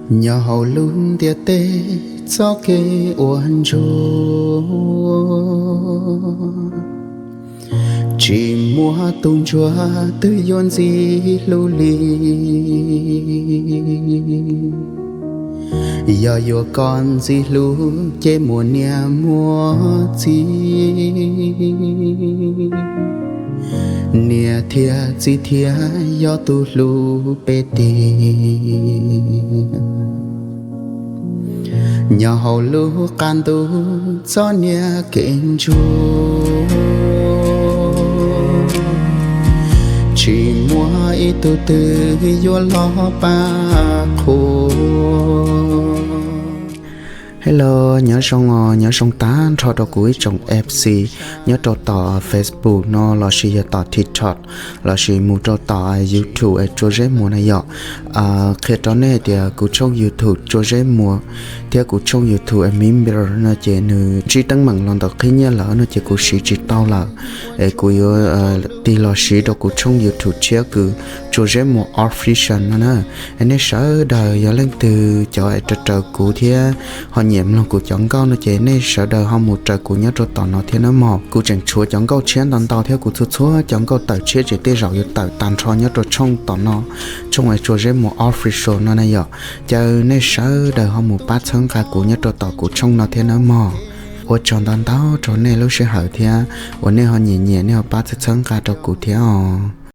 nhà hậu luôn tia tê cho kê uốn rô chỉ mua tung chúa tư yon gì lưu ly giờ yo con gì lưu chế mùa nia mùa gì nia thia gì thia yo tu lu bê tì nhà hậu lu can tu cho nia kinh chu chỉ mua ít tu tư yo lo ba khô. Hello, nhớ song tán cho đó cuối trong FC, nhớ cho tỏ Facebook nó là sử dụng tỏ TikTok, là sử dụng cho tỏ YouTube cho dễ mua này ạ. Khi đó này thì cũng trong YouTube cho dễ mua, thì cũng trong YouTube mình bây giờ nó chỉ nữ chỉ tăng bằng lần đầu khi nhớ là nó chỉ cũng sử chỉ tao là, cũng thì là sử đó cũng trong YouTube chỉ cứ cho dễ mua official nó nè, anh ấy sợ đời giờ lên từ cho trở cụ thì họ nhiệm là cụ chọn câu nó chế nên sợ đời họ một trời cụ nhớ cho tao nó thế nó mò cụ chẳng chúa chọn câu chiến tao tao theo cụ chúa chọn câu tàu chế chỉ tê rau yêu tàu tàn cho nhớ cho trong tao nó trong ngày chúa một official nó này giờ chờ nên sợ đời họ một bát sáng cả cụ nhớ cho tao cụ trong nó thế nó mò ô chọn tao tao cho nên lúc sẽ hở thế ô nên họ nhẹ nhẹ nên họ bát sáng cả cho cụ thế